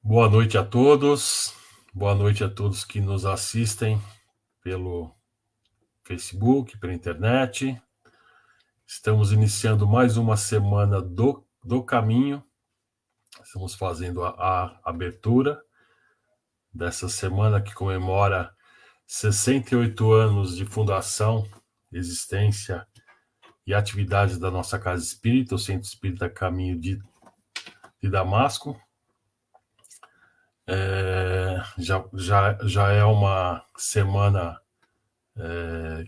Boa noite a todos. Boa noite a todos que nos assistem pelo Facebook, pela internet. Estamos iniciando mais uma semana do caminho. Estamos fazendo a abertura dessa semana que comemora 68 anos de fundação, existência e atividades da nossa Casa Espírita, o Centro Espírita Caminho de Damasco. Já é uma semana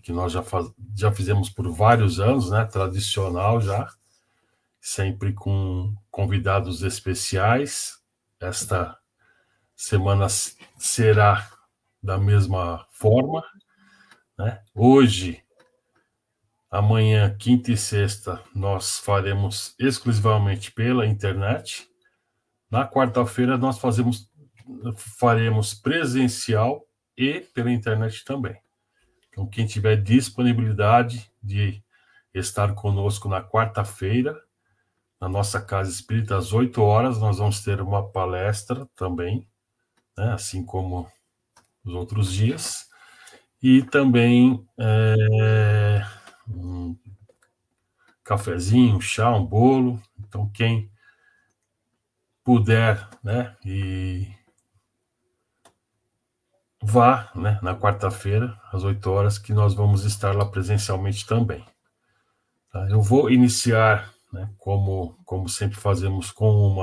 que nós já fizemos por vários anos, né? Tradicional já, sempre com convidados especiais. Esta semana será da mesma forma, né? Hoje, amanhã, quinta e sexta, nós faremos exclusivamente pela internet. Na quarta-feira, nós faremos presencial e pela internet também. Então, quem tiver disponibilidade de estar conosco na quarta-feira, na nossa Casa Espírita, às 8 horas, nós vamos ter uma palestra também, né, assim como os outros dias. E também um cafezinho, um chá, um bolo. Então, quem puder, né, e vá, né, na quarta-feira, às 8 horas, que nós vamos estar lá presencialmente também. Tá? Eu vou iniciar, né, como sempre fazemos, com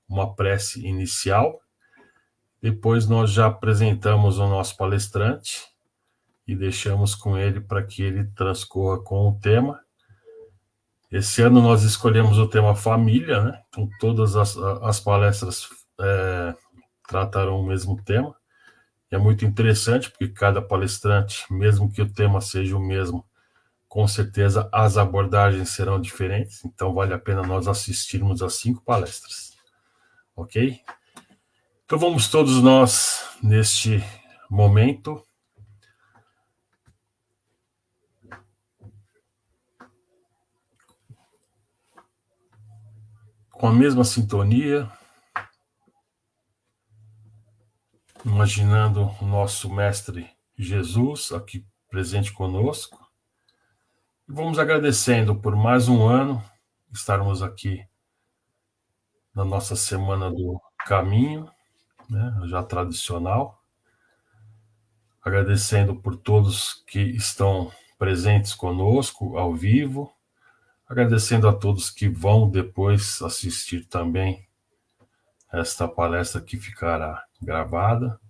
uma prece inicial. Depois nós já apresentamos o nosso palestrante e deixamos com ele para que ele transcorra com o tema. Esse ano nós escolhemos o tema família, né? Então todas as palestras tratarão o mesmo tema. É muito interessante, porque cada palestrante, mesmo que o tema seja o mesmo, com certeza as abordagens serão diferentes, então vale a pena nós assistirmos às 5 palestras. Ok? Então vamos todos nós, neste momento, com a mesma sintonia, imaginando o nosso Mestre Jesus aqui presente conosco. E vamos agradecendo por mais um ano estarmos aqui na nossa Semana do Caminho, né, já tradicional. Agradecendo por todos que estão presentes conosco ao vivo. Agradecendo a todos que vão depois assistir também esta palestra que ficará gravada.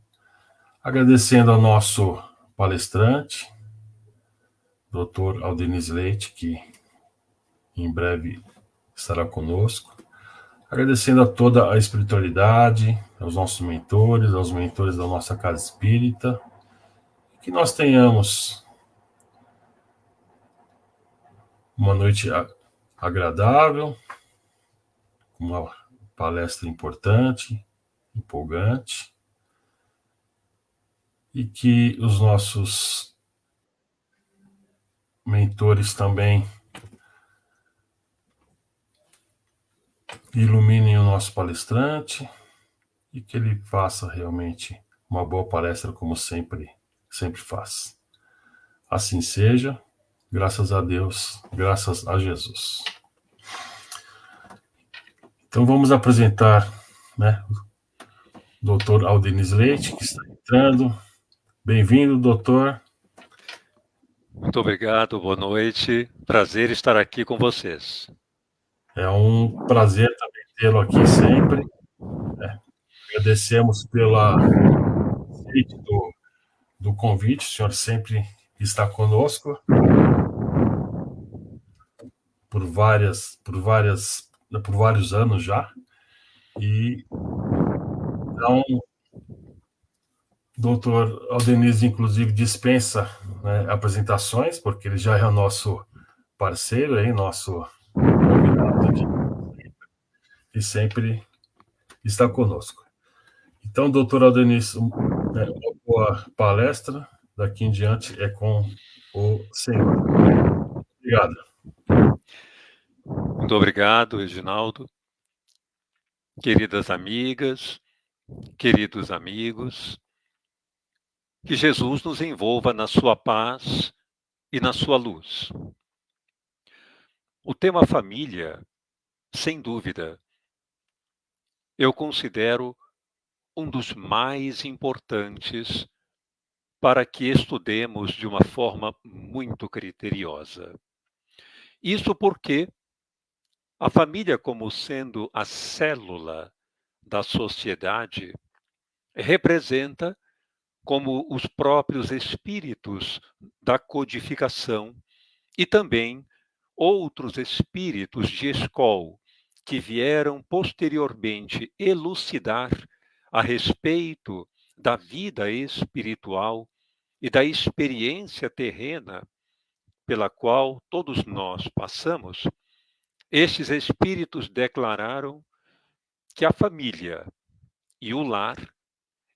Agradecendo ao nosso palestrante, Dr. Aldenis Leite, que em breve estará conosco. Agradecendo a toda a espiritualidade, aos nossos mentores, aos mentores da nossa Casa Espírita. Que nós tenhamos uma noite agradável, uma palestra importante, empolgante, e que os nossos mentores também iluminem o nosso palestrante e que ele faça realmente uma boa palestra, como sempre faz. Assim seja, graças a Deus, graças a Jesus. Então vamos apresentar, né, o Dr. Aldenis Leite, que está entrando. Bem-vindo, doutor. Muito obrigado, boa noite. Prazer estar aqui com vocês. É um prazer também tê-lo aqui sempre. Agradecemos pela aceite do convite, o senhor sempre está conosco por vários anos já. E então, doutor Aldenis, inclusive, dispensa, né, apresentações, porque ele já é o nosso parceiro, aí, nosso convidado e sempre está conosco. Então, doutor Aldenis, uma boa palestra. Daqui em diante é com o senhor. Obrigado. Muito obrigado, Reginaldo. Queridas amigas, queridos amigos, que Jesus nos envolva na sua paz e na sua luz. O tema família, sem dúvida, eu considero um dos mais importantes para que estudemos de uma forma muito criteriosa. Isso porque a família, como sendo a célula da sociedade, representa como os próprios espíritos da codificação e também outros espíritos de escola que vieram posteriormente elucidar a respeito da vida espiritual e da experiência terrena pela qual todos nós passamos. Estes espíritos declararam que a família e o lar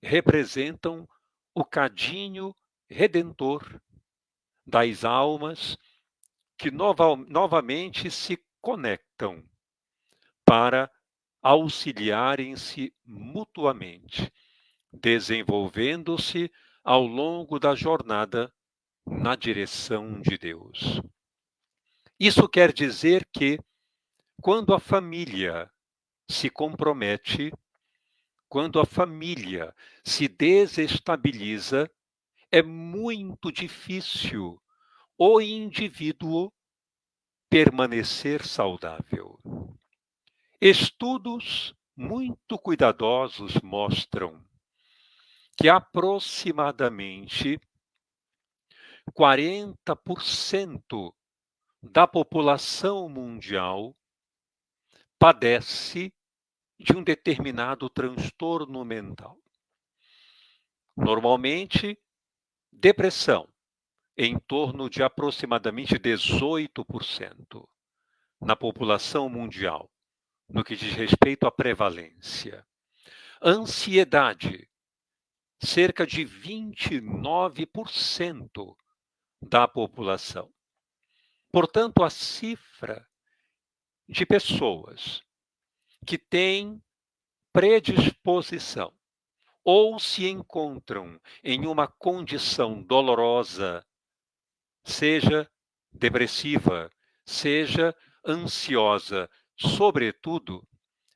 representam o cadinho redentor das almas que novamente se conectam para auxiliarem-se mutuamente, desenvolvendo-se ao longo da jornada na direção de Deus. Isso quer dizer que, quando a família se compromete, quando a família se desestabiliza, é muito difícil o indivíduo permanecer saudável. Estudos muito cuidadosos mostram que aproximadamente 40% da população mundial padece de um determinado transtorno mental. Normalmente, depressão, em torno de aproximadamente 18% na população mundial, no que diz respeito à prevalência. Ansiedade, cerca de 29% da população. Portanto, a cifra de pessoas que têm predisposição ou se encontram em uma condição dolorosa, seja depressiva, seja ansiosa, sobretudo,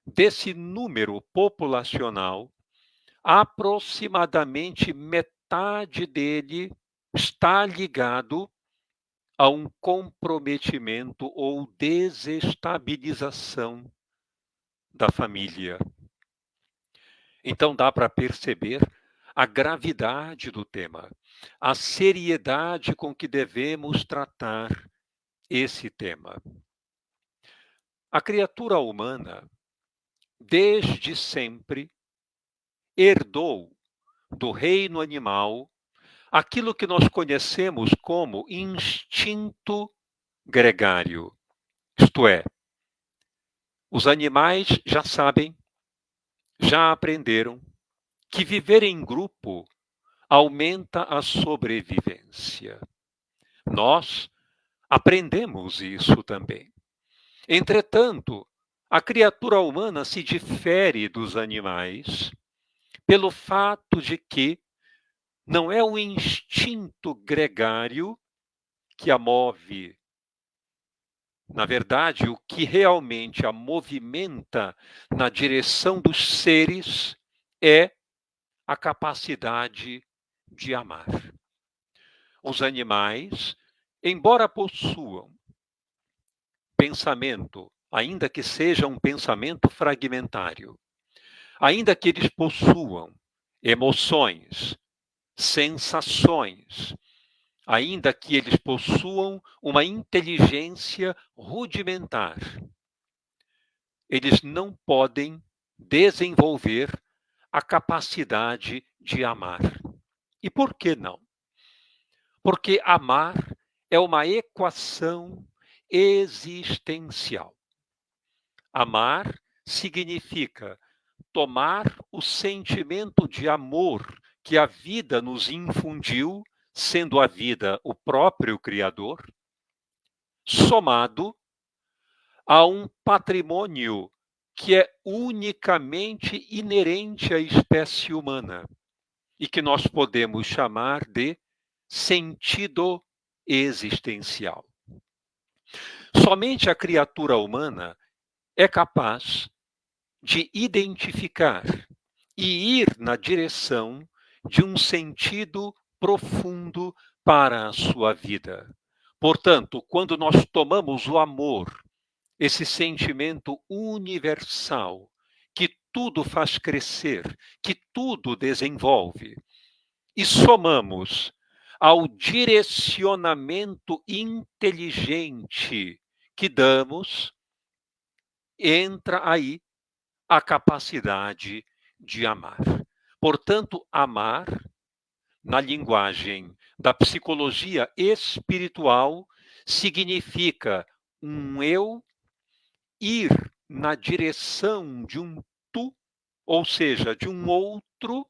desse número populacional, aproximadamente metade dele está ligado a um comprometimento ou desestabilização da família. Então dá para perceber a gravidade do tema, a seriedade com que devemos tratar esse tema. A criatura humana, desde sempre, herdou do reino animal aquilo que nós conhecemos como instinto gregário. Isto é, os animais já sabem, já aprenderam que viver em grupo aumenta a sobrevivência. Nós aprendemos isso também. Entretanto, a criatura humana se difere dos animais pelo fato de que não é o instinto gregário que a move. Na verdade, o que realmente a movimenta na direção dos seres é a capacidade de amar. Os animais, embora possuam pensamento, ainda que seja um pensamento fragmentário, ainda que eles possuam emoções, sensações, ainda que eles possuam uma inteligência rudimentar, eles não podem desenvolver a capacidade de amar. E por que não? Porque amar é uma equação existencial. Amar significa tomar o sentimento de amor que a vida nos infundiu, sendo a vida o próprio Criador, somado a um patrimônio que é unicamente inerente à espécie humana e que nós podemos chamar de sentido existencial. Somente a criatura humana é capaz de identificar e ir na direção de um sentido profundo para a sua vida. Portanto, quando nós tomamos o amor, esse sentimento universal, que tudo faz crescer, que tudo desenvolve, e somamos ao direcionamento inteligente que damos, entra aí a capacidade de amar. Portanto, amar, na linguagem da psicologia espiritual, significa um eu ir na direção de um tu, ou seja, de um outro,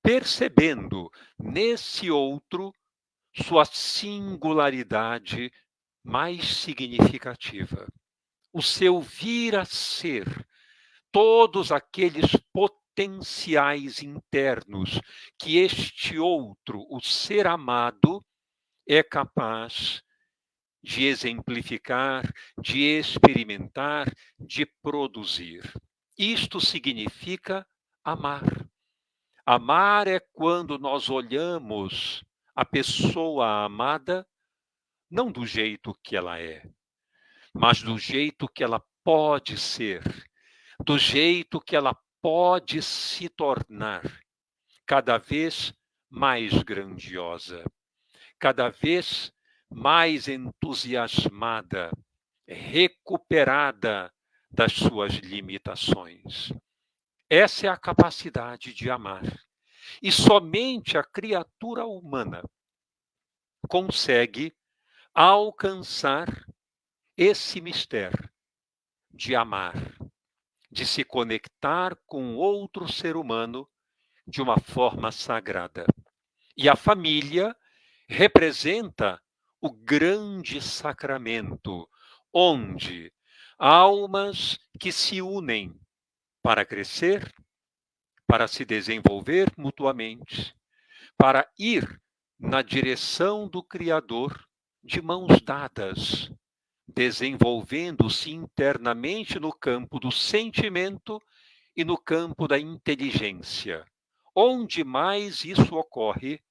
percebendo nesse outro sua singularidade mais significativa, o seu vir a ser, todos aqueles potenciais internos que este outro, o ser amado, é capaz de exemplificar, de experimentar, de produzir. Isto significa amar. Amar é quando nós olhamos a pessoa amada não do jeito que ela é, mas do jeito que ela pode ser, do jeito que ela pode se tornar, cada vez mais grandiosa, cada vez mais entusiasmada, recuperada das suas limitações. Essa é a capacidade de amar. E somente a criatura humana consegue alcançar esse mistério de amar, de se conectar com outro ser humano de uma forma sagrada. E a família representa o grande sacramento, onde almas que se unem para crescer, para se desenvolver mutuamente, para ir na direção do Criador de mãos dadas, desenvolvendo-se internamente no campo do sentimento e no campo da inteligência. Onde mais isso ocorre,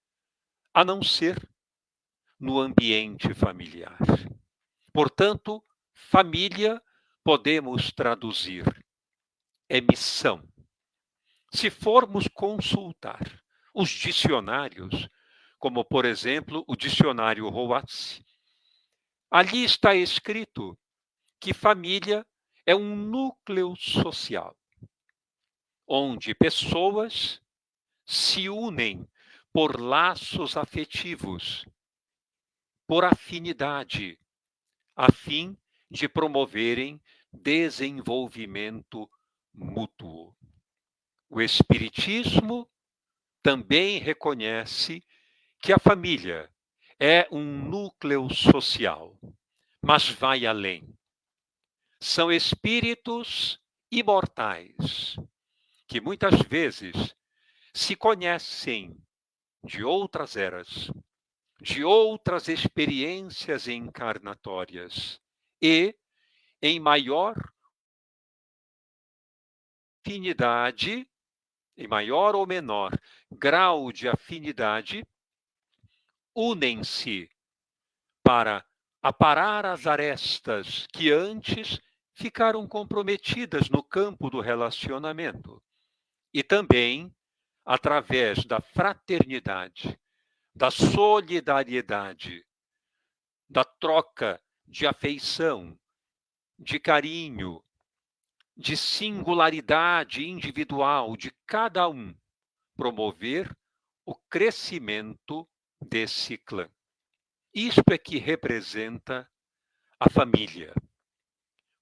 a não ser no ambiente familiar. Portanto, família podemos traduzir é missão. Se formos consultar os dicionários, como por exemplo o dicionário Roatsi, ali está escrito que família é um núcleo social, onde pessoas se unem por laços afetivos, por afinidade, a fim de promoverem desenvolvimento mútuo. O Espiritismo também reconhece que a família é um núcleo social, mas vai além. São espíritos imortais que muitas vezes se conhecem de outras eras, de outras experiências encarnatórias e, em maior afinidade, em maior ou menor grau de afinidade, unem-se para aparar as arestas que antes ficaram comprometidas no campo do relacionamento. E também, através da fraternidade, da solidariedade, da troca de afeição, de carinho, de singularidade individual de cada um, promover o crescimento desse clã. Isto é que representa a família.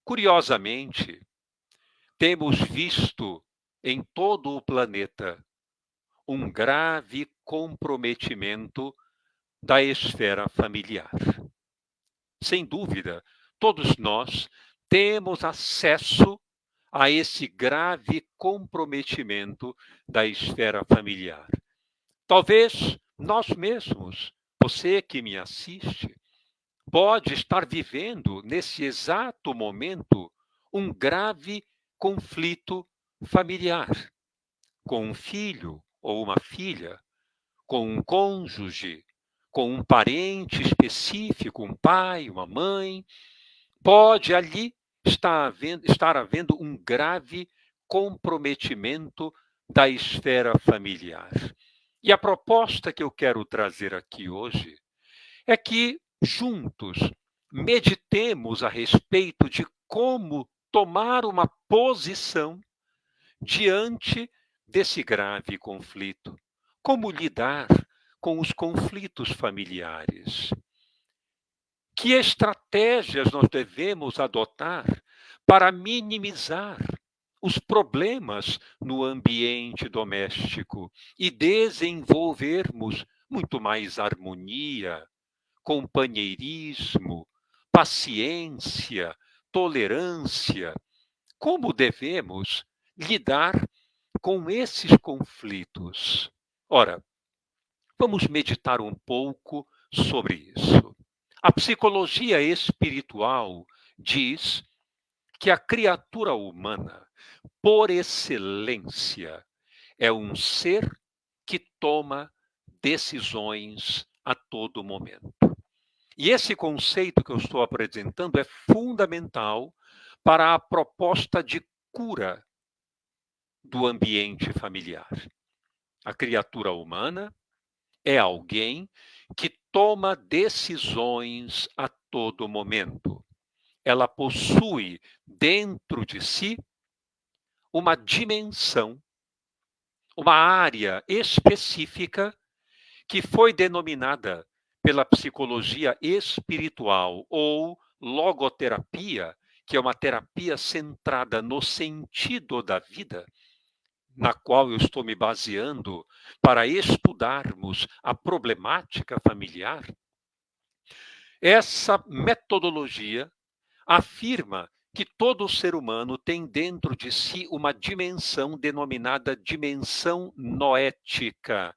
Curiosamente, temos visto em todo o planeta um grave comprometimento da esfera familiar. Sem dúvida, todos nós temos acesso a esse grave comprometimento da esfera familiar. Talvez nós mesmos, você que me assiste, pode estar vivendo nesse exato momento um grave conflito familiar com um filho ou uma filha, com um cônjuge, com um parente específico, um pai, uma mãe. Pode ali estar havendo um grave comprometimento da esfera familiar. E a proposta que eu quero trazer aqui hoje é que juntos meditemos a respeito de como tomar uma posição diante desse grave conflito. Como lidar com os conflitos familiares? Que estratégias nós devemos adotar para minimizar os problemas no ambiente doméstico e desenvolvermos muito mais harmonia, companheirismo, paciência, tolerância? Como devemos lidar com esses conflitos? Ora, vamos meditar um pouco sobre isso. A psicologia espiritual diz que a criatura humana, por excelência, é um ser que toma decisões a todo momento. E esse conceito que eu estou apresentando é fundamental para a proposta de cura do ambiente familiar. A criatura humana é alguém que toma decisões a todo momento. Ela possui dentro de si uma dimensão, uma área específica que foi denominada pela psicologia espiritual ou logoterapia, que é uma terapia centrada no sentido da vida, na qual eu estou me baseando para estudarmos a problemática familiar. Essa metodologia afirma que todo ser humano tem dentro de si uma dimensão denominada dimensão noética.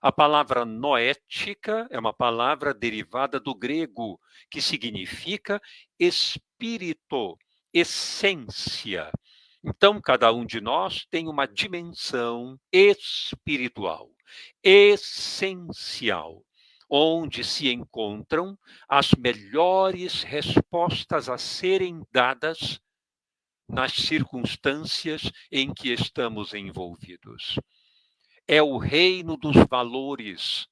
A palavra noética é uma palavra derivada do grego, que significa espírito, essência. Então, cada um de nós tem uma dimensão espiritual, essencial, onde se encontram as melhores respostas a serem dadas nas circunstâncias em que estamos envolvidos. É o reino dos valores,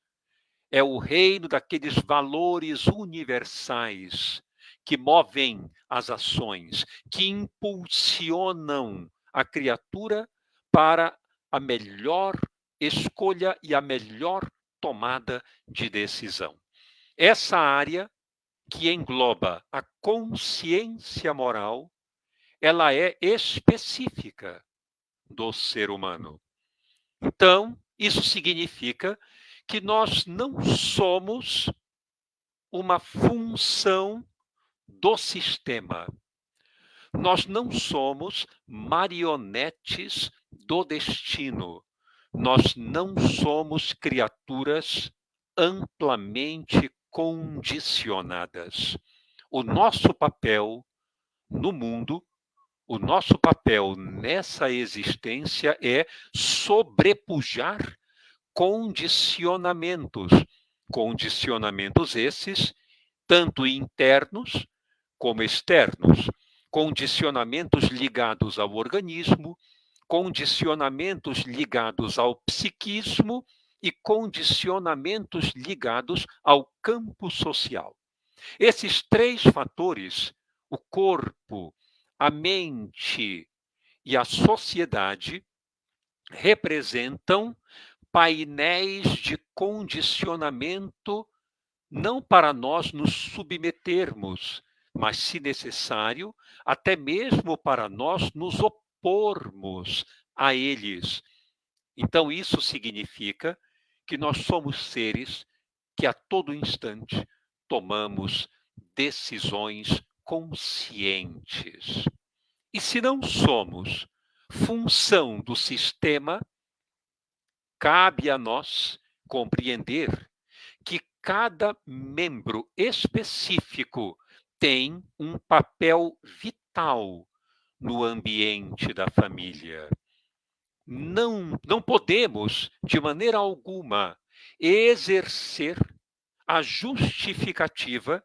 é o reino daqueles valores universais que movem as ações, que impulsionam a criatura para a melhor escolha e a melhor tomada de decisão. Essa área que engloba a consciência moral, ela é específica do ser humano. Então, isso significa que nós não somos uma função do sistema. Nós não somos marionetes do destino. Nós não somos criaturas amplamente condicionadas. O nosso papel no mundo, o nosso papel nessa existência é sobrepujar condicionamentos. Condicionamentos esses, tanto internos como externos. Condicionamentos ligados ao organismo, condicionamentos ligados ao psiquismo e condicionamentos ligados ao campo social. Esses três fatores, o corpo, a mente e a sociedade, representam painéis de condicionamento, não para nós nos submetermos, mas, se necessário, até mesmo para nós nos opormos a eles. Então, isso significa que nós somos seres que a todo instante tomamos decisões conscientes. E se não somos função do sistema, cabe a nós compreender que cada membro específico tem um papel vital no ambiente da família. Não podemos, de maneira alguma, exercer a justificativa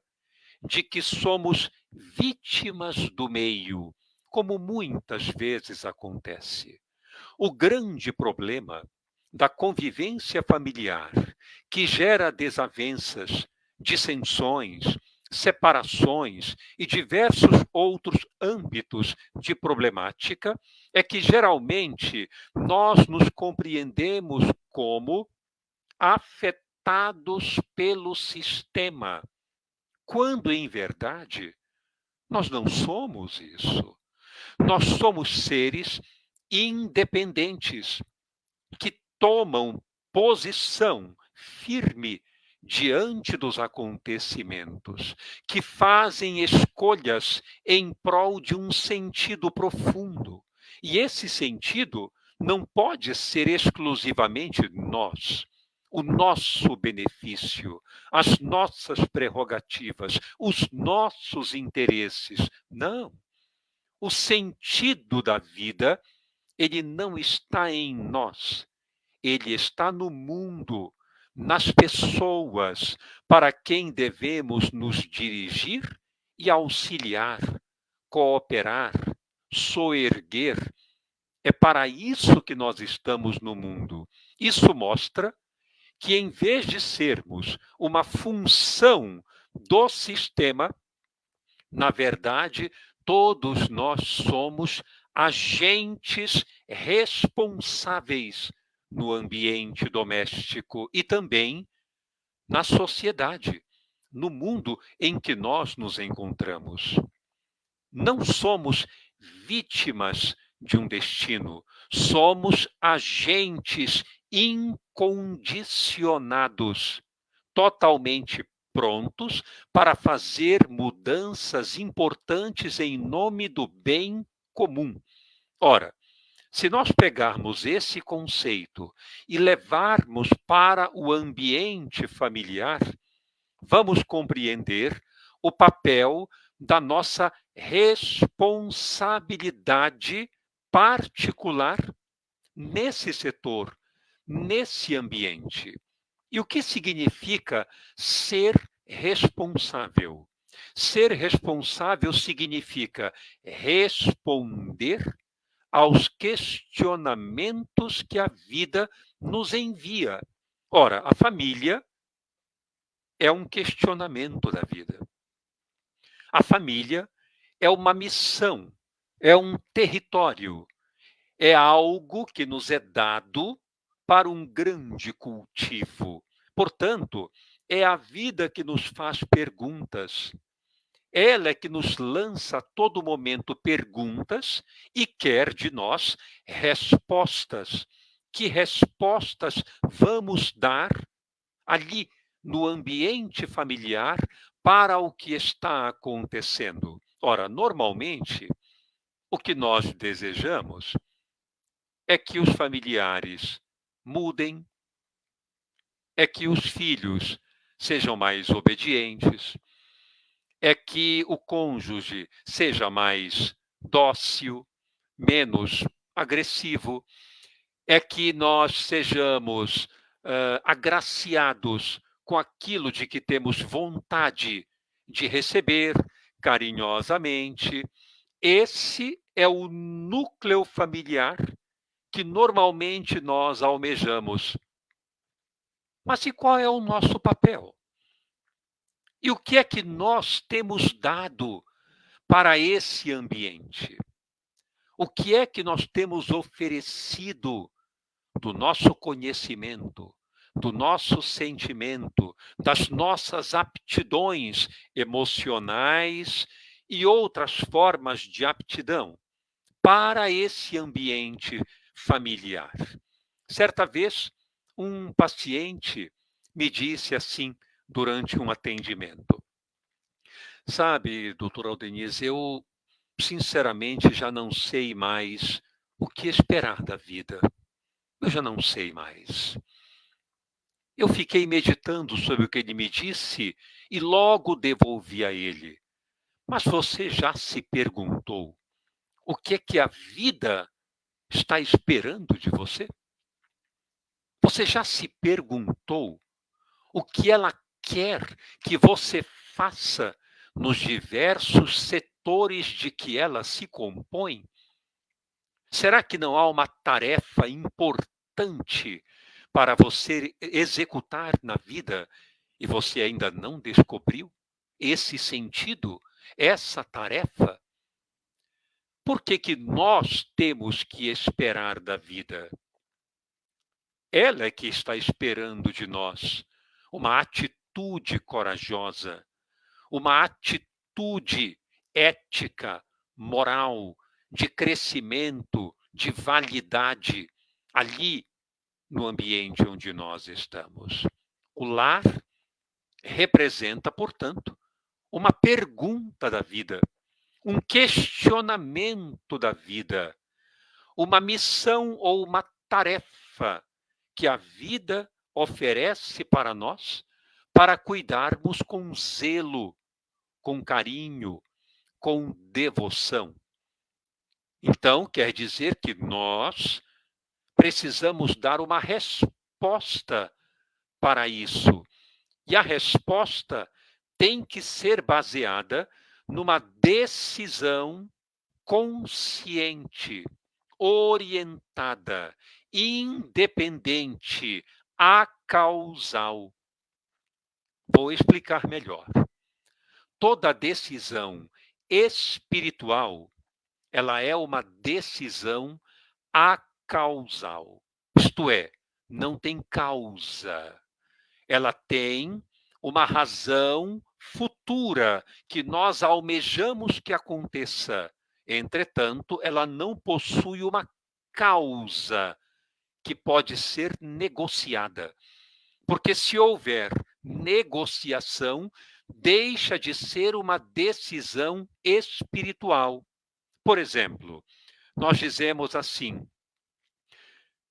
de que somos vítimas do meio, como muitas vezes acontece. O grande problema da convivência familiar, que gera desavenças, dissensões, separações e diversos outros âmbitos de problemática, é que geralmente nós nos compreendemos como afetados pelo sistema, quando em verdade nós não somos isso. Nós somos seres independentes que tomam posição firme diante dos acontecimentos, que fazem escolhas em prol de um sentido profundo. E esse sentido não pode ser exclusivamente nós, o nosso benefício, as nossas prerrogativas, os nossos interesses. Não. O sentido da vida, ele não está em nós, ele está no mundo, nas pessoas para quem devemos nos dirigir e auxiliar, cooperar, soerguer. É para isso que nós estamos no mundo. Isso mostra que, em vez de sermos uma função do sistema, na verdade, todos nós somos agentes responsáveis no ambiente doméstico e também na sociedade, no mundo em que nós nos encontramos. Não somos vítimas de um destino, somos agentes incondicionados, totalmente prontos para fazer mudanças importantes em nome do bem comum. Ora, se nós pegarmos esse conceito e levarmos para o ambiente familiar, vamos compreender o papel da nossa responsabilidade particular nesse setor, nesse ambiente. E o que significa ser responsável? Ser responsável significa responder aos questionamentos que a vida nos envia. Ora, a família é um questionamento da vida. A família é uma missão, é um território, é algo que nos é dado para um grande cultivo. Portanto, é a vida que nos faz perguntas. Ela é que nos lança a todo momento perguntas e quer de nós respostas. Que respostas vamos dar ali no ambiente familiar para o que está acontecendo? Ora, normalmente, o que nós desejamos é que os familiares mudem, é que os filhos sejam mais obedientes, é que o cônjuge seja mais dócil, menos agressivo, é que nós sejamos agraciados com aquilo de que temos vontade de receber carinhosamente. Esse é o núcleo familiar que normalmente nós almejamos. Mas e qual é o nosso papel? E o que é que nós temos dado para esse ambiente? O que é que nós temos oferecido do nosso conhecimento, do nosso sentimento, das nossas aptidões emocionais e outras formas de aptidão para esse ambiente familiar? Certa vez, um paciente me disse assim durante um atendimento: sabe, doutor Aldenise, eu sinceramente, já não sei mais o que esperar da vida. Eu já não sei mais. Eu fiquei meditando sobre o que ele me disse e logo devolvi a ele. Mas você já se perguntou o que é que a vida está esperando de você? Você já se perguntou o que ela quer que você faça nos diversos setores de que ela se compõe? Será que não há uma tarefa importante para você executar na vida e você ainda não descobriu esse sentido, essa tarefa? Por que que nós temos que esperar da vida? Ela é que está esperando de nós uma atitude corajosa, uma atitude ética, moral, de crescimento, de validade, ali no ambiente onde nós estamos. O lar representa, portanto, uma pergunta da vida, um questionamento da vida, uma missão ou uma tarefa que a vida oferece para nós para cuidarmos com zelo, com carinho, com devoção. Então, quer dizer que nós precisamos dar uma resposta para isso. E a resposta tem que ser baseada numa decisão consciente, orientada, independente, acausal. Vou explicar melhor. Toda decisão espiritual, ela é uma decisão acausal. Isto é, não tem causa. Ela tem uma razão futura que nós almejamos que aconteça. Entretanto, ela não possui uma causa que pode ser negociada. Porque se houver negociação, deixa de ser uma decisão espiritual. Por exemplo, nós dizemos assim: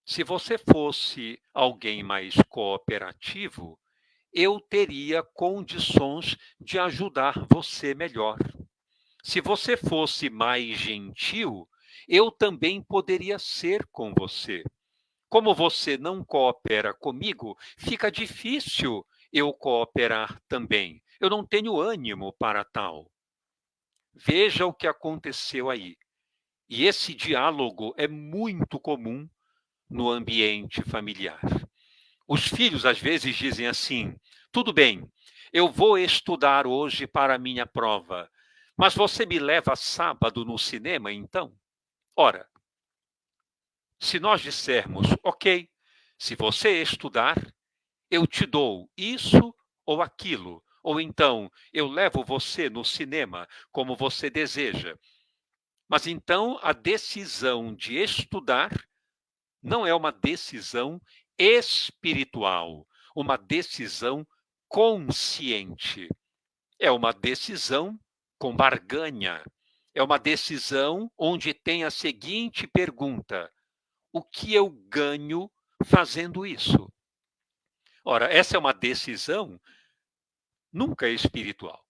se você fosse alguém mais cooperativo, eu teria condições de ajudar você melhor. Se você fosse mais gentil, eu também poderia ser com você. Como você não coopera comigo, fica difícil eu cooperar também. Eu não tenho ânimo para tal. Veja o que aconteceu aí. E esse diálogo é muito comum no ambiente familiar. Os filhos às vezes dizem assim: tudo bem, eu vou estudar hoje para a minha prova, mas você me leva sábado no cinema então? Ora, se nós dissermos, ok, se você estudar, eu te dou isso ou aquilo, ou então eu levo você no cinema como você deseja. Mas então a decisão de estudar não é uma decisão espiritual, uma decisão consciente. É uma decisão com barganha. É uma decisão onde tem a seguinte pergunta: o que eu ganho fazendo isso? Ora, essa é uma decisão nunca espiritual.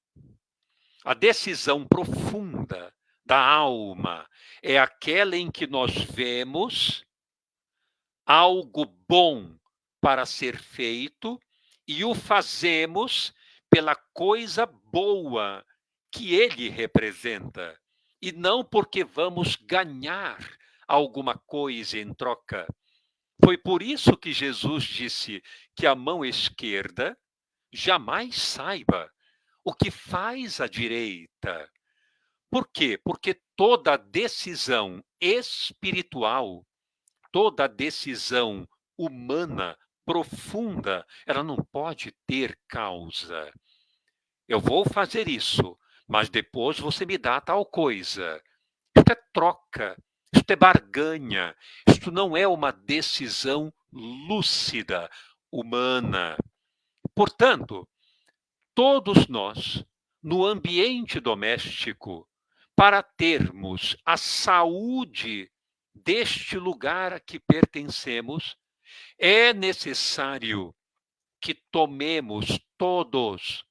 A decisão profunda da alma é aquela em que nós vemos algo bom para ser feito e o fazemos pela coisa boa que ele representa, e não porque vamos ganhar alguma coisa em troca. Foi por isso que Jesus disse que a mão esquerda jamais saiba o que faz a direita. Por quê? Porque toda decisão espiritual, toda decisão humana profunda, ela não pode ter causa. Eu vou fazer isso, mas depois você me dá tal coisa. Isto é troca, isto é barganha, isto não é uma decisão lúcida, humana. Portanto, todos nós, no ambiente doméstico, para termos a saúde deste lugar a que pertencemos, é necessário que tomemos todos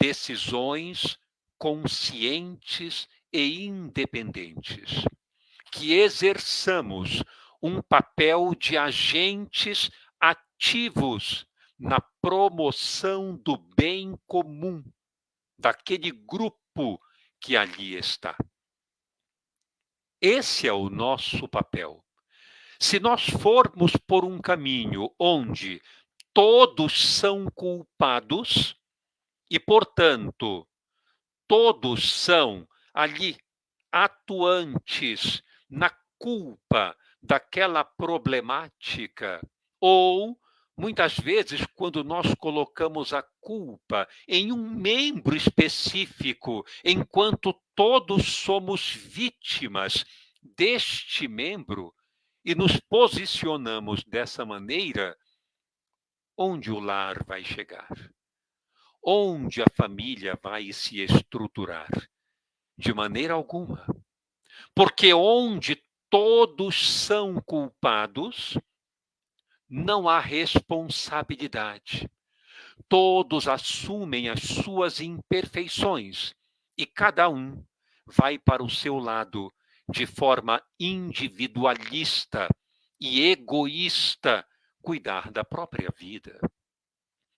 decisões conscientes e independentes, que exerçamos um papel de agentes ativos na promoção do bem comum daquele grupo que ali está. Esse é o nosso papel. Se nós formos por um caminho onde todos são culpados e, portanto, todos são ali atuantes na culpa daquela problemática, ou muitas vezes, quando nós colocamos a culpa em um membro específico, enquanto todos somos vítimas deste membro, e nos posicionamos dessa maneira, onde o lar vai chegar? Onde a família vai se estruturar? De maneira alguma. Porque onde todos são culpados, não há responsabilidade. Todos assumem as suas imperfeições e cada um vai para o seu lado de forma individualista e egoísta, cuidar da própria vida.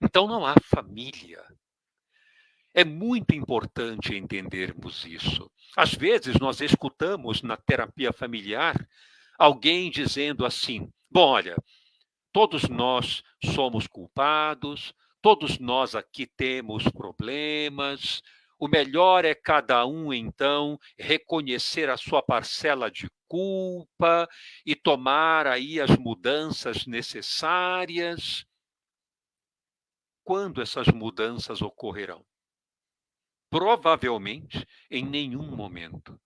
Então não há família. É muito importante entendermos isso. Às vezes nós escutamos na terapia familiar alguém dizendo assim: bom, olha, todos nós somos culpados, todos nós aqui temos problemas. O melhor é cada um, então, reconhecer a sua parcela de culpa e tomar aí as mudanças necessárias. Quando essas mudanças ocorrerão? Provavelmente em nenhum momento.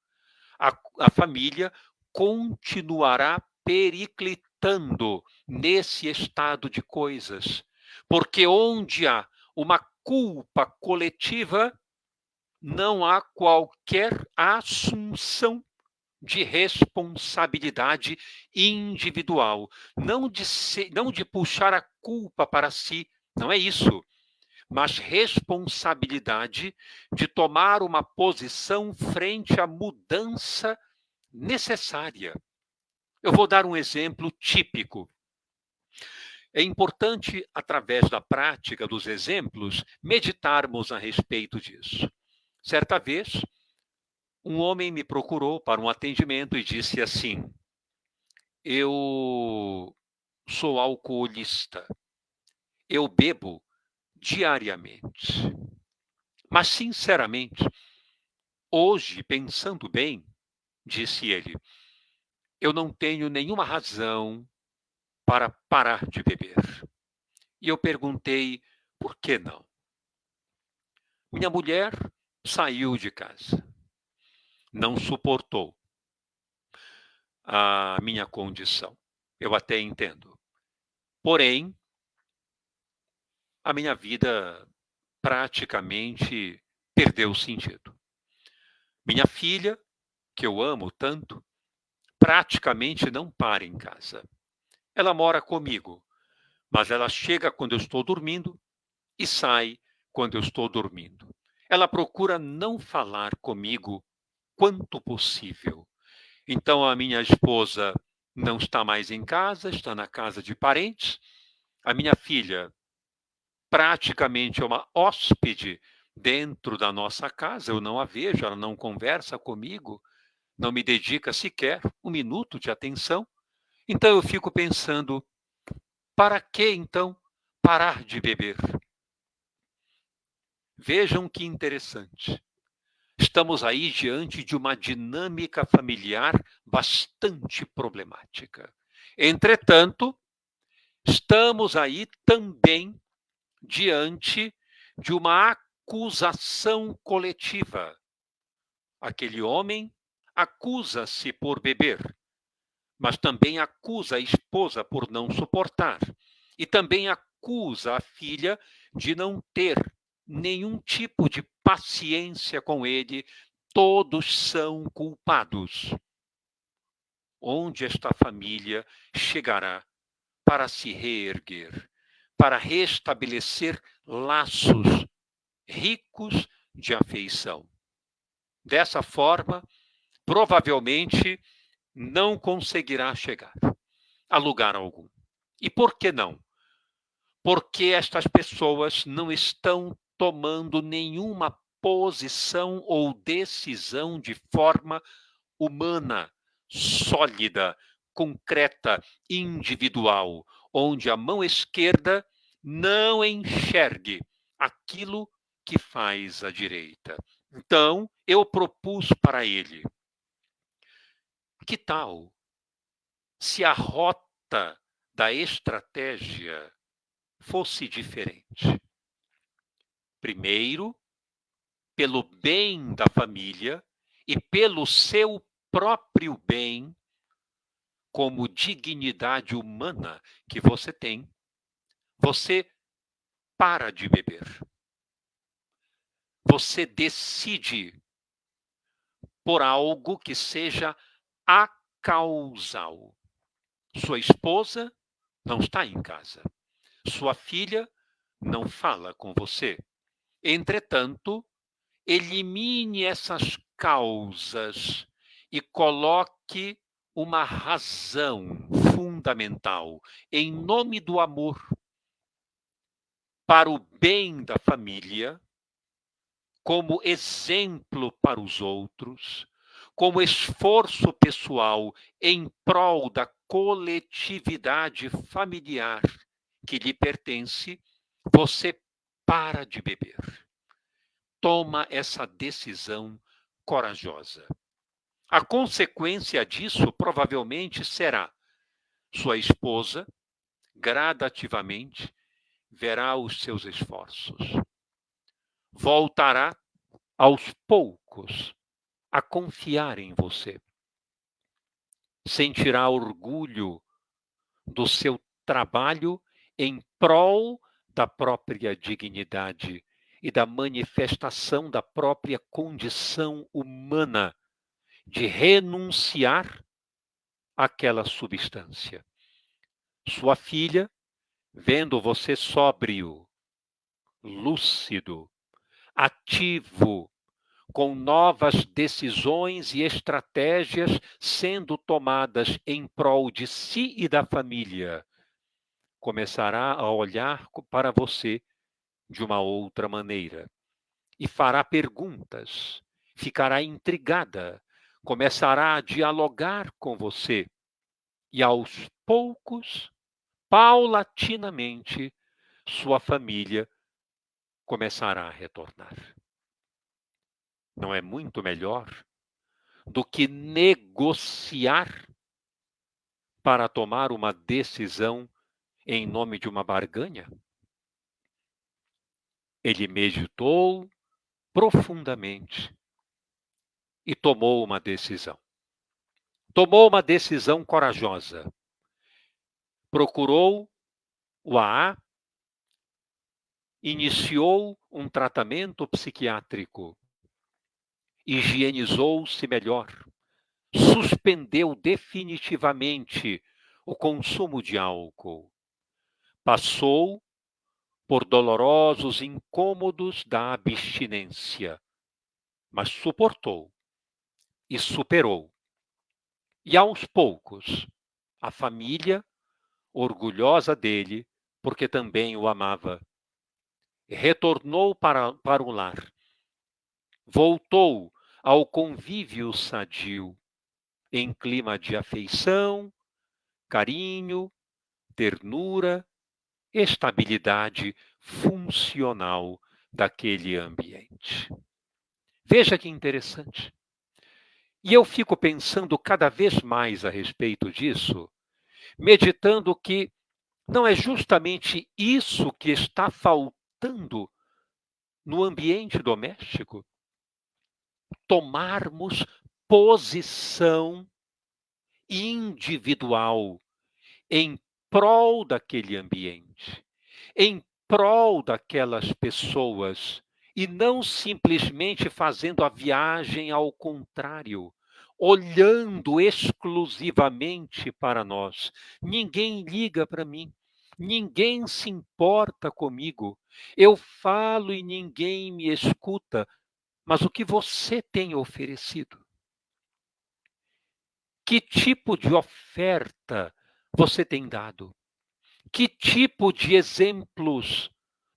A família continuará periclitando nesse estado de coisas, porque onde há uma culpa coletiva, não há qualquer assunção de responsabilidade individual, não de puxar a culpa para si, não é isso, mas responsabilidade de tomar uma posição frente à mudança necessária. Eu vou dar um exemplo típico. É importante, através da prática dos exemplos, meditarmos a respeito disso. Certa vez, um homem me procurou para um atendimento e disse assim: eu sou alcoolista, eu bebo diariamente. Mas, sinceramente, hoje, pensando bem, disse ele, eu não tenho nenhuma razão para parar de beber. E eu perguntei, por que não? Minha mulher saiu de casa. Não suportou a minha condição. Eu até entendo. Porém, a minha vida praticamente perdeu o sentido. Minha filha, que eu amo tanto, praticamente não para em casa. Ela mora comigo, mas ela chega quando eu estou dormindo e sai quando eu estou dormindo. Ela procura não falar comigo quanto possível. Então a minha esposa não está mais em casa, está na casa de parentes. A minha filha praticamente é uma hóspede dentro da nossa casa. Eu não a vejo, ela não conversa comigo, não me dedica sequer um minuto de atenção. Então eu fico pensando, para que então parar de beber? Vejam que interessante. Estamos aí diante de uma dinâmica familiar bastante problemática. Entretanto, estamos aí também diante de uma acusação coletiva. Aquele homem acusa-se por beber, mas também acusa a esposa por não suportar. E também acusa a filha de não ter nenhum tipo de paciência com ele todos são culpados. Onde esta família chegará para se reerguer, para restabelecer laços ricos de afeição. Dessa forma, provavelmente não conseguirá chegar a lugar algum. E por que não? Porque estas pessoas não estão tomando nenhuma posição ou decisão de forma humana, sólida, concreta, individual, onde a mão esquerda não enxergue aquilo que faz a direita. Então, eu propus para ele: que tal se a rota da estratégia fosse diferente? Primeiro, pelo bem da família e pelo seu próprio bem, como dignidade humana que você tem, você para de beber. Você decide por algo que seja acausal. Sua esposa não está em casa. Sua filha não fala com você. Entretanto, elimine essas causas e coloque uma razão fundamental em nome do amor para o bem da família, como exemplo para os outros, como esforço pessoal em prol da coletividade familiar que lhe pertence. Você para de beber. Toma essa decisão corajosa. A consequência disso provavelmente será: sua esposa, gradativamente, verá os seus esforços. Voltará aos poucos a confiar em você. Sentirá orgulho do seu trabalho em prol da própria dignidade e da manifestação da própria condição humana de renunciar àquela substância. Sua filha, vendo você sóbrio, lúcido, ativo, com novas decisões e estratégias sendo tomadas em prol de si e da família, começará a olhar para você de uma outra maneira e fará perguntas, ficará intrigada, começará a dialogar com você e aos poucos, paulatinamente, sua família começará a retornar. Não é muito melhor do que negociar para tomar uma decisão em nome de uma barganha? Ele meditou profundamente e tomou uma decisão. Tomou uma decisão corajosa. Procurou o AA, iniciou um tratamento psiquiátrico, higienizou-se melhor, suspendeu definitivamente o consumo de álcool, passou por dolorosos incômodos da abstinência, mas suportou e superou. E aos poucos, a família, orgulhosa dele, porque também o amava, retornou para o lar, voltou ao convívio sadio, em clima de afeição, carinho, ternura, estabilidade funcional daquele ambiente. Veja que interessante. E eu fico pensando cada vez mais a respeito disso, meditando que não é justamente isso que está faltando no ambiente doméstico? Tomarmos posição individual em prol daquele ambiente, em prol daquelas pessoas e não simplesmente fazendo a viagem ao contrário, olhando exclusivamente para nós. Ninguém liga para mim, ninguém se importa comigo. Eu falo e ninguém me escuta, mas o que você tem oferecido? Que tipo de oferta você tem dado? Que tipo de exemplos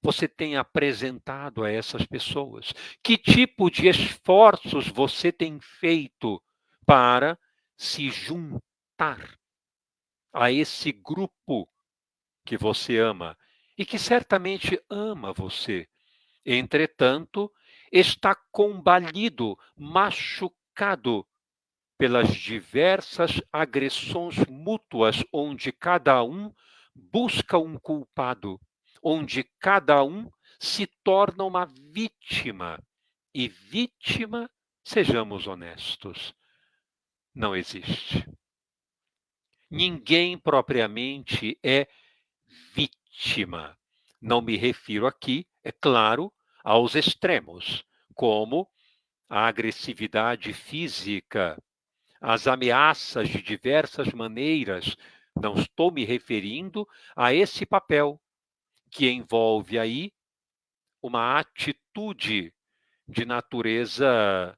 você tem apresentado a essas pessoas? Que tipo de esforços você tem feito para se juntar a esse grupo que você ama e que certamente ama você? Entretanto, está combalido, machucado pelas diversas agressões mútuas, onde cada um busca um culpado, onde cada um se torna uma vítima. E vítima, sejamos honestos, não existe. Ninguém propriamente é vítima. Não me refiro aqui, é claro, aos extremos, como a agressividade física, as ameaças de diversas maneiras. Não estou me referindo a esse papel que envolve aí uma atitude de natureza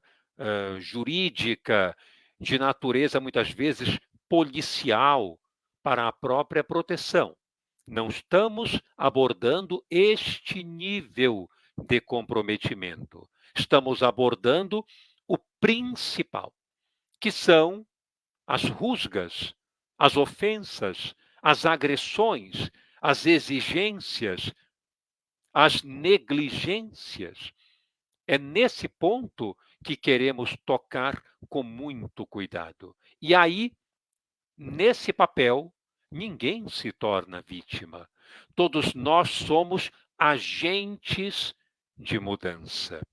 jurídica, de natureza muitas vezes policial, para a própria proteção. Não estamos abordando este nível de comprometimento. Estamos abordando o principal, que são as rusgas, as ofensas, as agressões, as exigências, as negligências. É nesse ponto que queremos tocar com muito cuidado. E aí, nesse papel, ninguém se torna vítima. Todos nós somos agentes de mudança.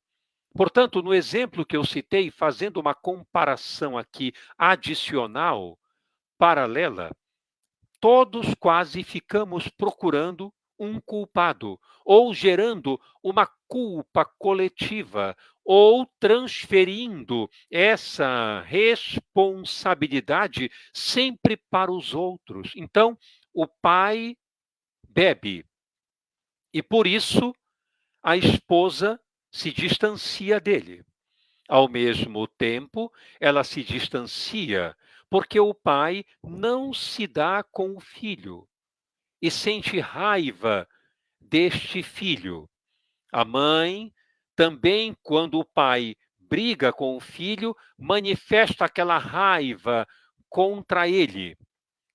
Portanto, no exemplo que eu citei, fazendo uma comparação aqui adicional, paralela, todos quase ficamos procurando um culpado, ou gerando uma culpa coletiva, ou transferindo essa responsabilidade sempre para os outros. Então, o pai bebe, e por isso a esposa se distancia dele. Ao mesmo tempo, ela se distancia porque o pai não se dá com o filho e sente raiva deste filho. A mãe também, quando o pai briga com o filho, manifesta aquela raiva contra ele.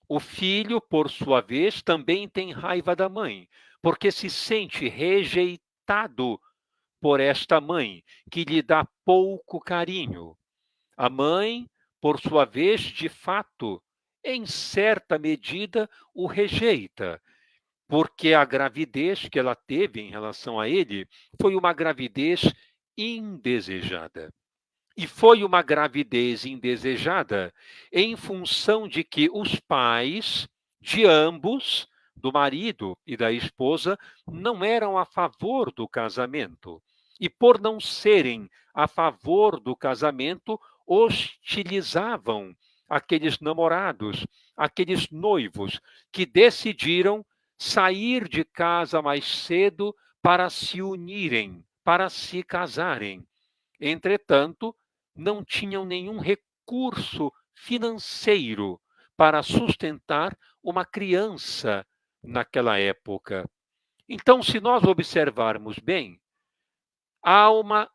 O filho, por sua vez, também tem raiva da mãe, porque se sente rejeitado por esta mãe, que lhe dá pouco carinho. A mãe, por sua vez, de fato, em certa medida, o rejeita, porque a gravidez que ela teve em relação a ele foi uma gravidez indesejada. E foi uma gravidez indesejada em função de que os pais de ambos, do marido e da esposa, não eram a favor do casamento. E por não serem a favor do casamento, hostilizavam aqueles namorados, aqueles noivos que decidiram sair de casa mais cedo para se unirem, para se casarem. Entretanto, não tinham nenhum recurso financeiro para sustentar uma criança naquela época. Então, se nós observarmos bem, há uma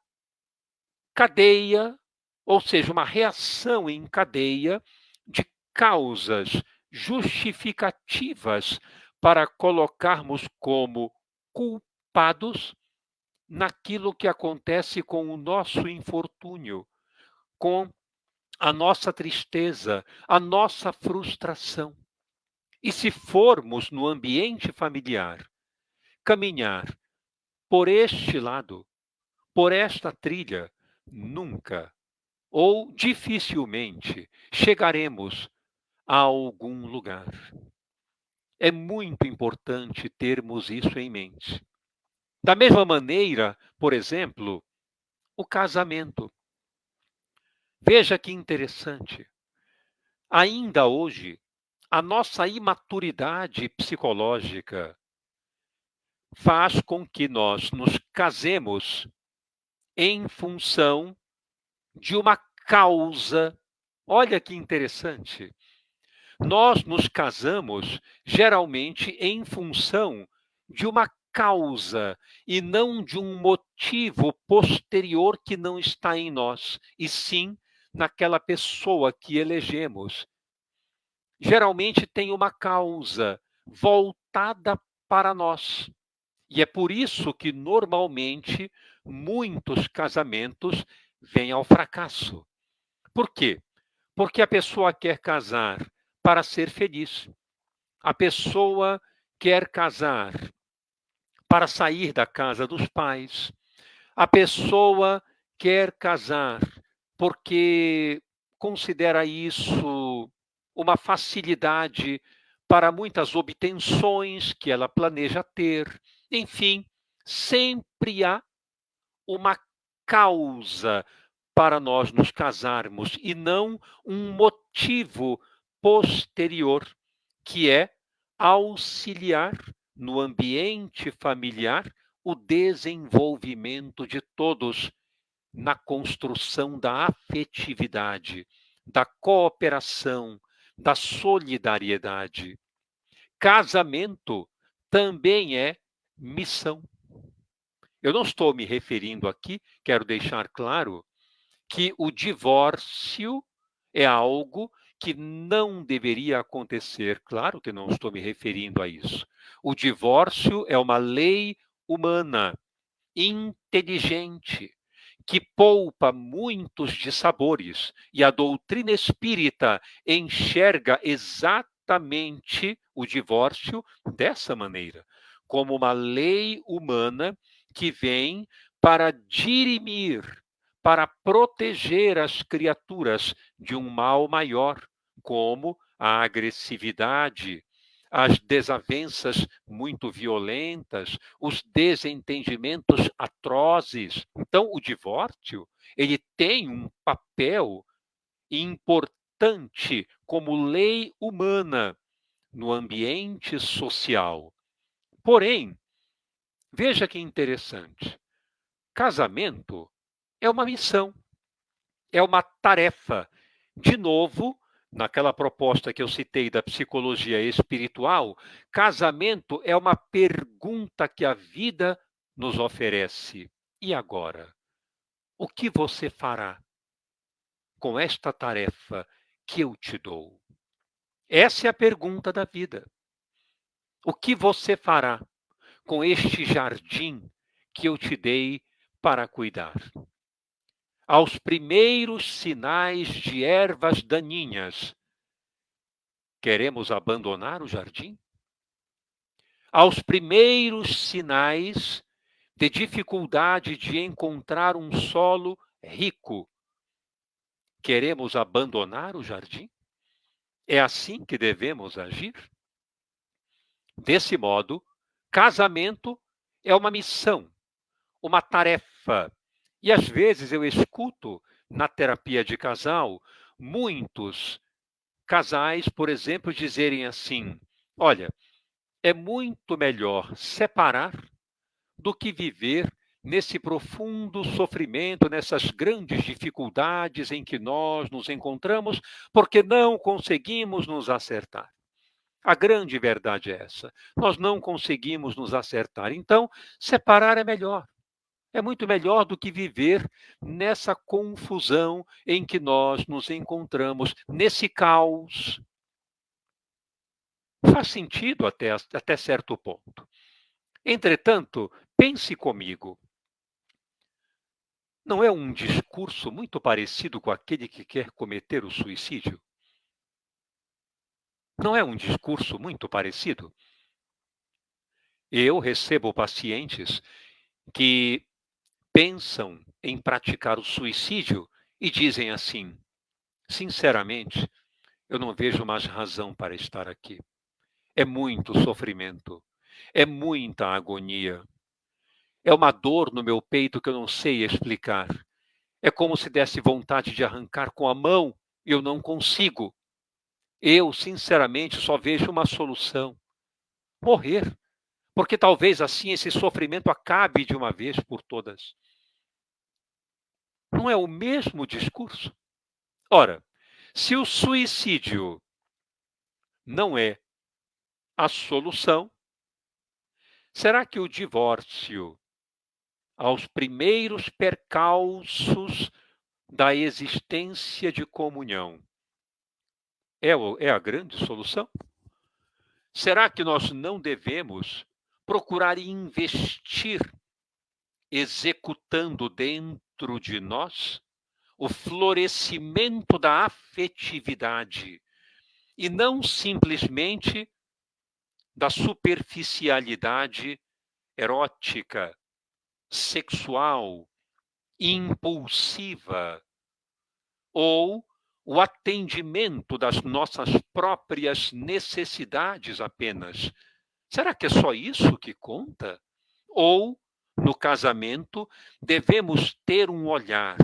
cadeia, ou seja, uma reação em cadeia de causas justificativas para colocarmos como culpados naquilo que acontece com o nosso infortúnio, com a nossa tristeza, a nossa frustração. E se formos no ambiente familiar, caminhar por este lado, por esta trilha, nunca ou dificilmente chegaremos a algum lugar. É muito importante termos isso em mente. Da mesma maneira, por exemplo, o casamento. Veja que interessante. Ainda hoje, a nossa imaturidade psicológica faz com que nós nos casemos em função de uma causa. Olha que interessante. Nós nos casamos geralmente em função de uma causa e não de um motivo posterior que não está em nós, e sim naquela pessoa que elegemos. Geralmente tem uma causa voltada para nós. E é por isso que normalmente muitos casamentos vêm ao fracasso. Por quê? Porque a pessoa quer casar para ser feliz. A pessoa quer casar para sair da casa dos pais. A pessoa quer casar porque considera isso uma facilidade para muitas obtenções que ela planeja ter. Enfim, sempre há uma causa para nós nos casarmos e não um motivo posterior, que é auxiliar no ambiente familiar o desenvolvimento de todos na construção da afetividade, da cooperação, da solidariedade. Casamento também é missão. Eu não estou me referindo aqui, quero deixar claro, que o divórcio é algo que não deveria acontecer. Claro que não estou me referindo a isso. O divórcio é uma lei humana, inteligente, que poupa muitos dissabores. E a doutrina espírita enxerga exatamente o divórcio dessa maneira, como uma lei humana que vem para dirimir, para proteger as criaturas de um mal maior, como a agressividade, as desavenças muito violentas, os desentendimentos atrozes. Então, o divórcio, ele tem um papel importante como lei humana no ambiente social. Porém, veja que interessante. Casamento é uma missão, é uma tarefa. De novo, naquela proposta que eu citei da psicologia espiritual, casamento é uma pergunta que a vida nos oferece. E agora? O que você fará com esta tarefa que eu te dou? Essa é a pergunta da vida. O que você fará com este jardim que eu te dei para cuidar? Aos primeiros sinais de ervas daninhas, queremos abandonar o jardim? Aos primeiros sinais de dificuldade de encontrar um solo rico, queremos abandonar o jardim? É assim que devemos agir? Desse modo, casamento é uma missão, uma tarefa. E às vezes eu escuto na terapia de casal muitos casais, por exemplo, dizerem assim: olha, é muito melhor separar do que viver nesse profundo sofrimento, nessas grandes dificuldades em que nós nos encontramos, porque não conseguimos nos acertar. A grande verdade é essa. Nós não conseguimos nos acertar. Então, separar é melhor. É muito melhor do que viver nessa confusão em que nós nos encontramos, nesse caos. Faz sentido até certo ponto. Entretanto, pense comigo. Não é um discurso muito parecido com aquele que quer cometer o suicídio? Não é um discurso muito parecido? Eu recebo pacientes que pensam em praticar o suicídio e dizem assim: sinceramente, eu não vejo mais razão para estar aqui. É muito sofrimento, é muita agonia. É uma dor no meu peito que eu não sei explicar. É como se desse vontade de arrancar com a mão e eu não consigo. Eu, sinceramente, só vejo uma solução: morrer. Porque talvez assim esse sofrimento acabe de uma vez por todas. Não é o mesmo discurso? Ora, se o suicídio não é a solução, será que o divórcio, aos primeiros percalços da existência de comunhão, é a grande solução? Será que nós não devemos procurar investir, executando dentro de nós o florescimento da afetividade e não simplesmente da superficialidade erótica, sexual, impulsiva, ou o atendimento das nossas próprias necessidades apenas? Será que é só isso que conta? Ou, no casamento, devemos ter um olhar,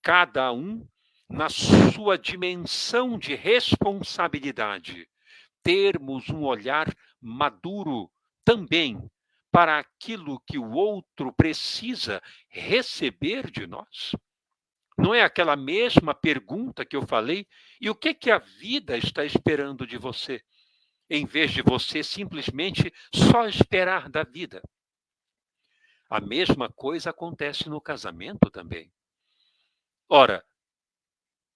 cada um na sua dimensão de responsabilidade, termos um olhar maduro também para aquilo que o outro precisa receber de nós? Não é aquela mesma pergunta que eu falei? E o que a vida está esperando de você? Em vez de você simplesmente só esperar da vida. A mesma coisa acontece no casamento também. Ora,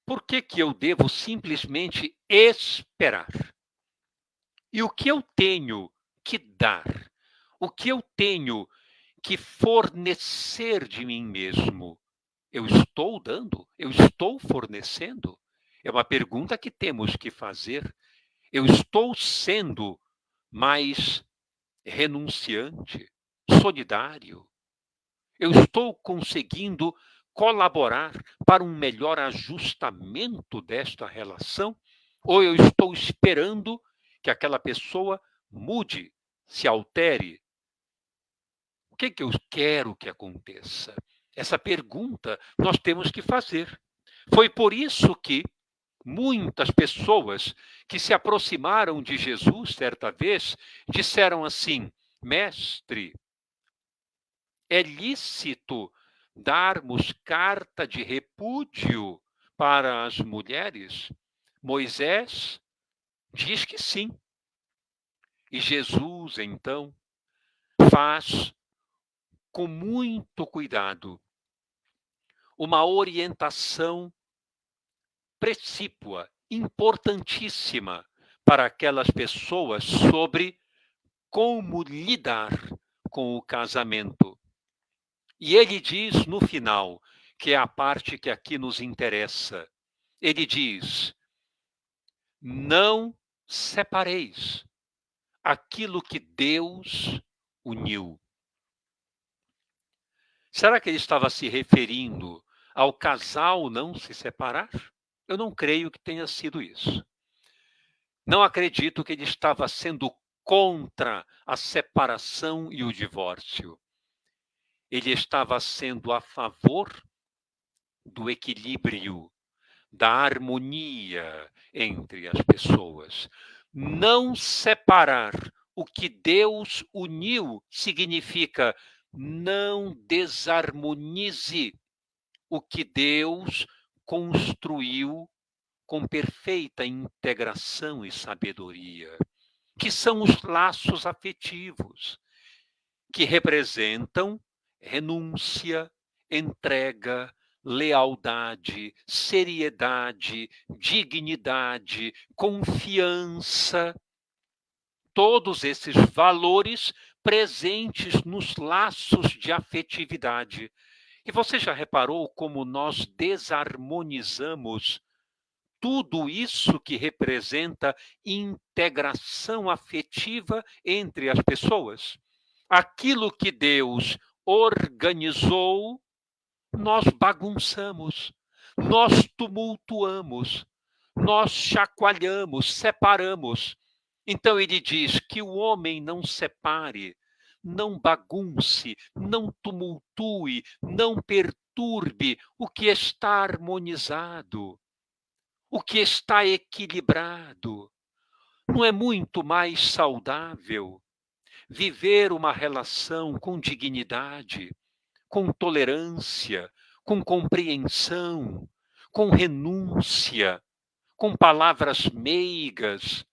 por que eu devo simplesmente esperar? E o que eu tenho que dar? O que eu tenho que fornecer de mim mesmo? Eu estou dando? Eu estou fornecendo? É uma pergunta que temos que fazer. Eu estou sendo mais renunciante, solidário? Eu estou conseguindo colaborar para um melhor ajustamento desta relação? Ou eu estou esperando que aquela pessoa mude, se altere? O que eu quero que aconteça? Essa pergunta nós temos que fazer. Foi por isso que muitas pessoas que se aproximaram de Jesus certa vez disseram assim: Mestre, é lícito darmos carta de repúdio para as mulheres? Moisés diz que sim. E Jesus, então, faz com muito cuidado uma orientação precípua, importantíssima para aquelas pessoas sobre como lidar com o casamento. E ele diz no final, que é a parte que aqui nos interessa, ele diz: não separeis aquilo que Deus uniu. Será que ele estava se referindo ao casal não se separar? Eu não creio que tenha sido isso. Não acredito que ele estava sendo contra a separação e o divórcio. Ele estava sendo a favor do equilíbrio, da harmonia entre as pessoas. Não separar o que Deus uniu significa não desarmonize o que Deus construiu com perfeita integração e sabedoria, que são os laços afetivos, que representam renúncia, entrega, lealdade, seriedade, dignidade, confiança, todos esses valores presentes nos laços de afetividade. E você já reparou como nós desarmonizamos tudo isso que representa integração afetiva entre as pessoas? Aquilo que Deus organizou, nós bagunçamos, nós tumultuamos, nós chacoalhamos, separamos. Então ele diz que o homem não separe não bagunce, não tumultue, não perturbe o que está harmonizado, o que está equilibrado. Não é muito mais saudável viver uma relação com dignidade, com tolerância, com compreensão, com renúncia, com palavras meigas,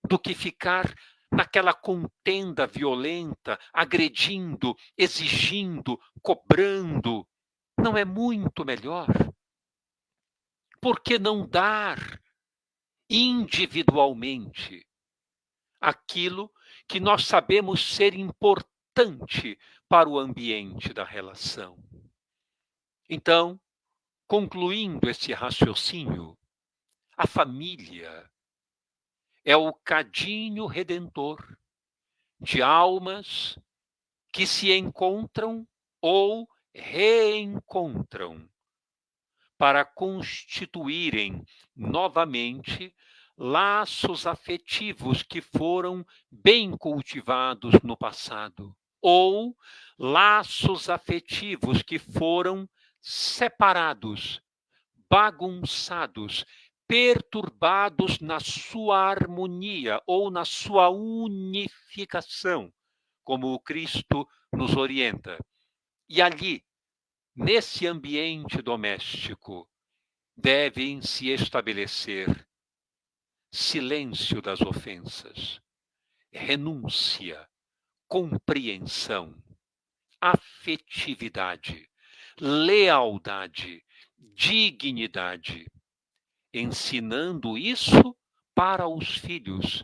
do que ficar naquela contenda violenta, agredindo, exigindo, cobrando? Não é muito melhor? Por que não dar individualmente aquilo que nós sabemos ser importante para o ambiente da relação? Então, concluindo esse raciocínio, a família é o cadinho redentor de almas que se encontram ou reencontram para constituírem novamente laços afetivos que foram bem cultivados no passado, ou laços afetivos que foram separados, bagunçados, perturbados na sua harmonia ou na sua unificação, como o Cristo nos orienta. E ali, nesse ambiente doméstico, devem se estabelecer silêncio das ofensas, renúncia, compreensão, afetividade, lealdade, dignidade, ensinando isso para os filhos,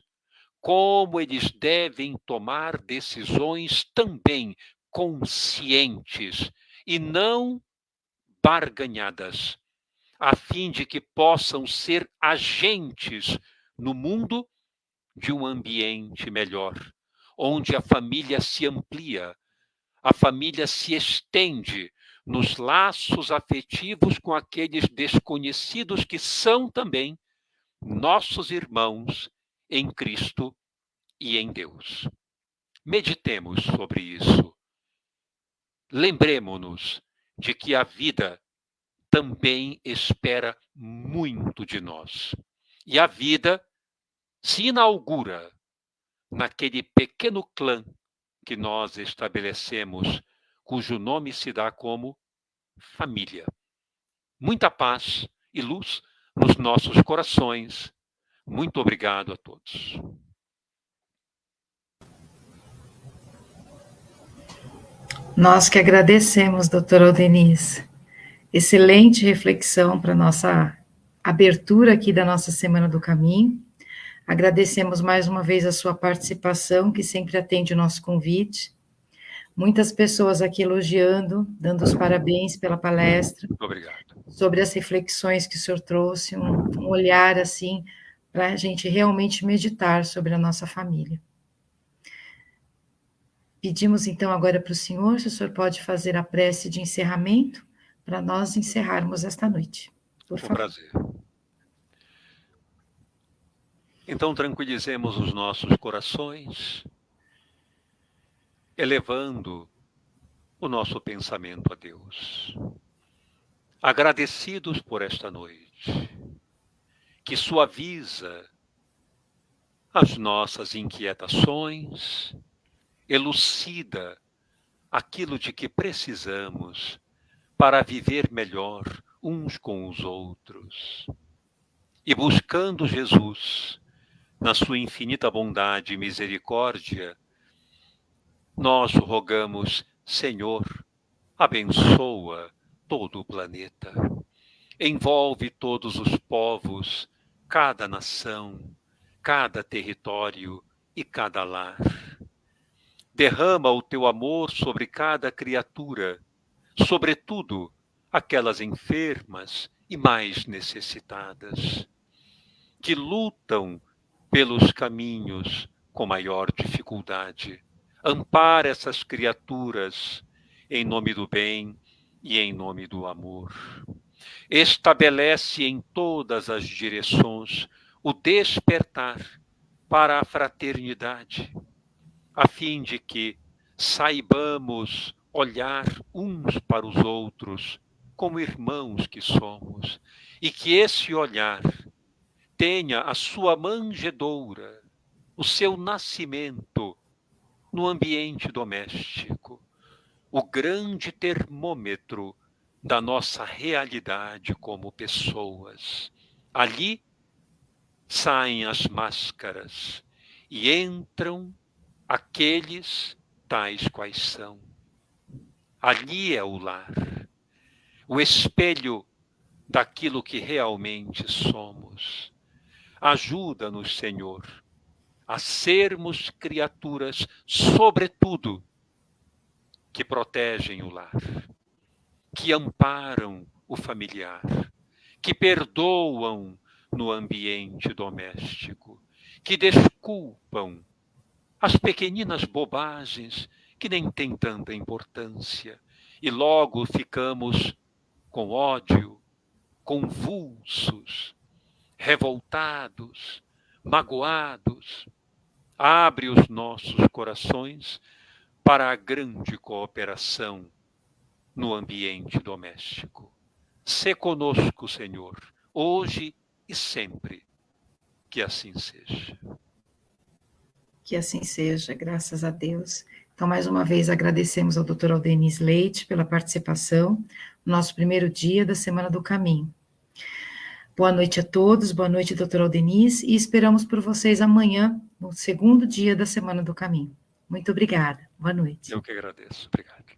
como eles devem tomar decisões também conscientes e não barganhadas, a fim de que possam ser agentes no mundo de um ambiente melhor, onde a família se amplia, a família se estende nos laços afetivos com aqueles desconhecidos que são também nossos irmãos em Cristo e em Deus. Meditemos sobre isso. Lembremo-nos de que a vida também espera muito de nós. E a vida se inaugura naquele pequeno clã que nós estabelecemos, cujo nome se dá como família. Muita paz e luz nos nossos corações. Muito obrigado a todos. Nós que agradecemos, doutora Aldeniz. Excelente reflexão para a nossa abertura aqui da nossa Semana do Caminho. Agradecemos mais uma vez a sua participação, que sempre atende o nosso convite. Muitas pessoas aqui elogiando, dando os parabéns pela palestra. Muito obrigado. Sobre as reflexões que o senhor trouxe, um olhar assim, para a gente realmente meditar sobre a nossa família. Pedimos então agora para o senhor, se o senhor pode fazer a prece de encerramento, para nós encerrarmos esta noite. Por favor. Prazer. Então, tranquilizemos os nossos corações, elevando o nosso pensamento a Deus. Agradecidos por esta noite, que suaviza as nossas inquietações, elucida aquilo de que precisamos para viver melhor uns com os outros. E buscando Jesus, na sua infinita bondade e misericórdia, nós rogamos, Senhor, abençoa todo o planeta, envolve todos os povos, cada nação, cada território e cada lar. Derrama o teu amor sobre cada criatura, sobretudo aquelas enfermas e mais necessitadas, que lutam pelos caminhos com maior dificuldade. Ampara essas criaturas em nome do bem e em nome do amor. Estabelece em todas as direções o despertar para a fraternidade, a fim de que saibamos olhar uns para os outros como irmãos que somos, e que esse olhar tenha a sua manjedoura, o seu nascimento no ambiente doméstico, o grande termômetro da nossa realidade como pessoas. Ali saem as máscaras e entram aqueles tais quais são. Ali é o lar, o espelho daquilo que realmente somos. Ajuda-nos, Senhor, a sermos criaturas, sobretudo, que protegem o lar, que amparam o familiar, que perdoam no ambiente doméstico, que desculpam as pequeninas bobagens que nem têm tanta importância, e logo ficamos com ódio, convulsos, revoltados, magoados. Abre os nossos corações para a grande cooperação no ambiente doméstico. Sê conosco, Senhor, hoje e sempre. Que assim seja. Que assim seja, graças a Deus. Então, mais uma vez, agradecemos ao Dr. Aldenis Leite pela participação no nosso primeiro dia da Semana do Caminho. Boa noite a todos, boa noite, Dr. Aldenis, e esperamos por vocês amanhã, no segundo dia da Semana do Caminho. Muito obrigada, boa noite. Eu que agradeço, obrigado.